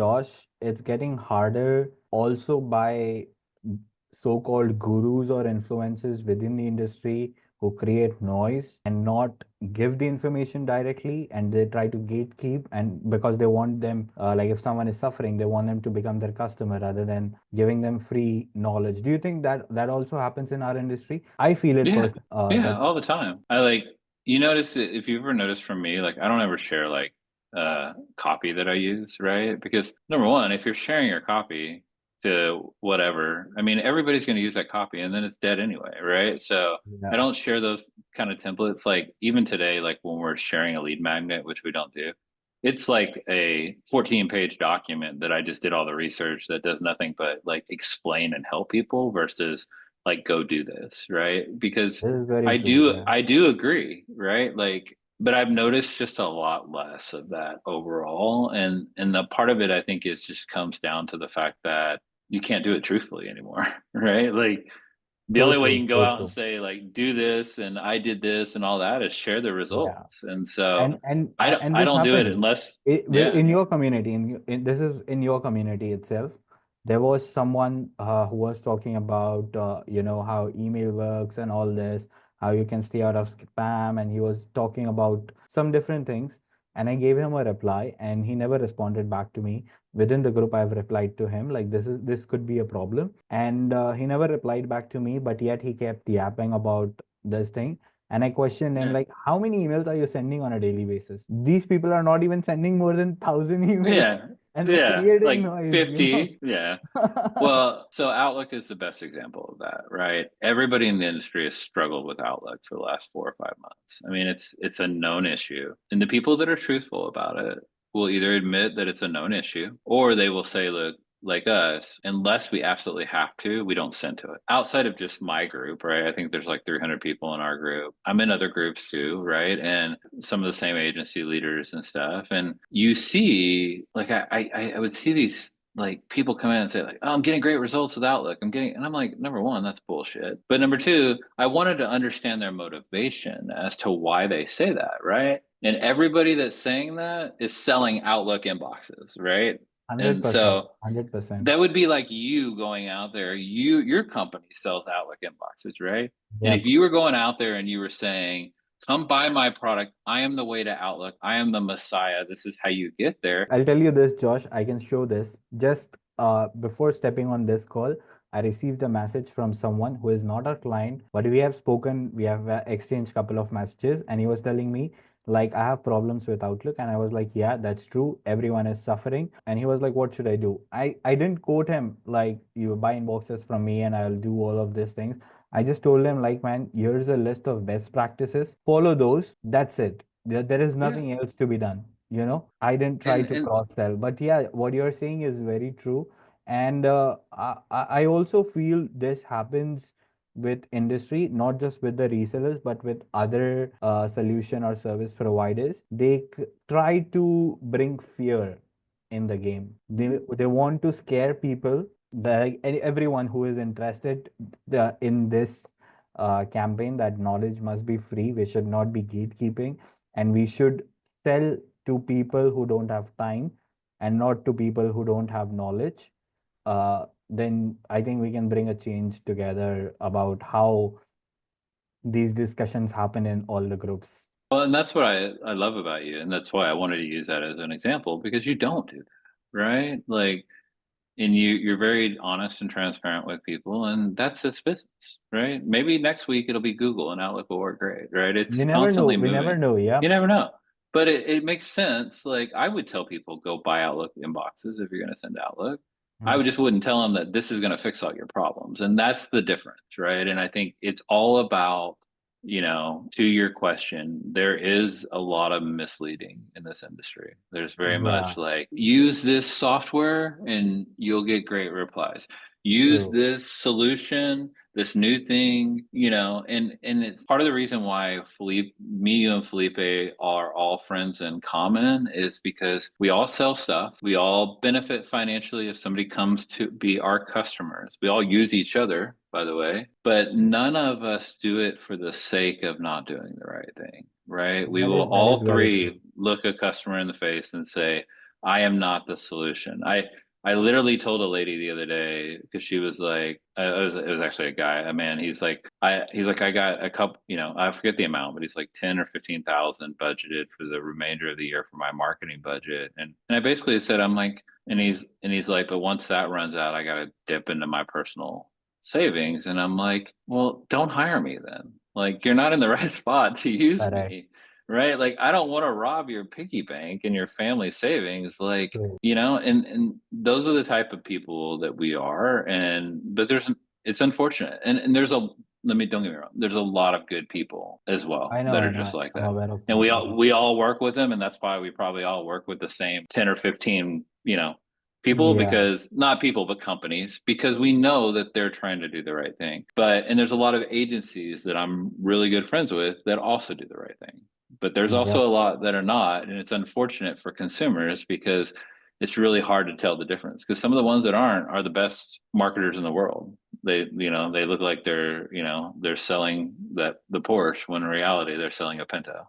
Josh, it's getting harder also by so-called gurus or influencers within the industry who create noise and not give the information directly, and they try to gatekeep, and because they want them, like if someone is suffering, they want them to become their customer rather than giving them free knowledge. Do you think that that also happens in our industry? I feel it Yeah, personally. yeah, That's all the time. I like you notice it if you ever noticed from me, like I don't ever share like copy that I use, right? Because number one, if you're sharing your copy to whatever, I mean everybody's going to use that copy and then it's dead anyway, right? So I yeah. don't share those kind of templates. Like even today, like when we're sharing a lead magnet, which we don't do, it's like a 14-page document that I just did all the research that does nothing but like explain and help people versus like go do this, right? Because This is very I true. do Yeah. I do agree, right? Like but I've noticed just a lot less of that overall, and the part of it I think is just comes down to the fact that you can't do it truthfully anymore, right? Like the So only way you true. can go So out and true. say like do this and I did this and all that is share the Yeah. results. And so And I this don't do it happened unless yeah. in your community. This is in your community itself. There was someone who was talking about how email works and all this, how you can stay out of spam, and he was talking about some different things. And I gave him a reply, and he never responded back to me. Within the group, I've replied to him like this could be a problem, and he never replied back to me. But yet he kept yapping about this thing, and I questioned him Yeah. like, how many emails are you sending on a daily basis? These people are not even sending more than 1,000 emails, Yeah. and they're Yeah. creating Like noise. 50. Yeah. Well, so Outlook is the best example of that, right? Everybody in the industry has struggled with Outlook for the last 4 or 5 months. I mean, it's a known issue, and the people that are truthful about it will either admit that it's a known issue, or they will say, "Look, like us, unless we absolutely have to, we don't send to it." Outside of just my group, right? I think there's like 300 people in our group. I'm in other groups too, right? And some of the same agency leaders and stuff. And you see, like I would see these like people come in and say like, "Oh, I'm getting great results with Outlook. I'm getting," and I'm like, number one, that's bullshit. But number two, I wanted to understand their motivation as to why they say that, right? And everybody that's saying that is selling Outlook inboxes, right? And 100%. so 100%. that would be like you going out there, your company sells Outlook inboxes, right? And if Yep. you were going out there and you were saying, "Come buy my product. I am the way to Outlook. I am the Messiah. This is how you get there." I'll tell you this, Josh. I can show this. Just before stepping on this call, I received a message from someone who is not our client, but we have spoken, we have exchanged couple of messages, and he was telling me like I have problems with Outlook, and I was like, yeah, that's true. Everyone is suffering, and he was like, what should I do? I didn't quote him like you buy inboxes from me, and I'll do all of these things. I just told him like, man, here's a list of best practices. Follow those. That's it. There is Yeah. nothing else to be done. I didn't try to And cross sell, but yeah, what you're saying is very true. And I also feel this happens with industry, not just with the resellers, but with other solution or service providers. They try to bring fear in the game. They want to scare people, everyone who is interested in this campaign, that knowledge must be free. We should not be gatekeeping, and we should sell to people who don't have time and not to people who don't have knowledge. Then I think we can bring a change together about how these discussions happen in all the groups. well, and that's what I love about you, and that's why I wanted to use that as an example because you don't do that, right? Like, and you're very honest and transparent with people, and that's its business, right? Maybe next week it'll be Google and Outlook will work great, right? We It's never know. constantly We never moving. know. Yeah. You never know. But it makes sense. Like I would tell people go buy Outlook inboxes if you're going to send Outlook. I Hmm. would just wouldn't tell them that this is going to fix all your problems. And that's the difference, right? And I think it's all about, to your question, there is a lot of misleading in this industry. There's very much Yeah. like use this software and you'll get great replies. Use True. this solution, this new thing, and it's part of the reason why me, you, and Felipe are all friends in common is because we all sell stuff. We all benefit financially if somebody comes to be our customers. We all use each other, by the way, but none of us do it for the sake of not doing the right thing, right? We will That is all very true. three look a customer in the face and say, I am not the solution. I literally told a lady the other day because she was like, it was actually a guy, a man. He's like, I got a couple, you know, I forget the amount, but he's like 10 or 15,000 budgeted for the remainder of the year for my marketing budget. And I basically said, I'm like, and he's like, but once that runs out, I got to dip into my personal savings. And I'm like, well, don't hire me then. Like, you're not in the right spot to use Correct. me, right? Like, I don't want to rob your piggy bank and your family savings. Like, True. you know, and those are the type of people that we are. And but it's unfortunate. And there's a let me don't get me wrong, there's a lot of good people as well that I are know. just like I'm that. aware of And that. Yeah. we all work with them, and that's why we probably all work with the same 10 or 15, you know, people, Yeah. because not people but companies, because we know that they're trying to do the right thing. And there's a lot of agencies that I'm really good friends with that also do the right thing, but there's Yep. also a lot that are not, and it's unfortunate for consumers because it's really hard to tell the difference, because some of the ones that aren't are the best marketers in the world. They, you know, they look like they're, you know, they're selling the Porsche when in reality they're selling a Pinto.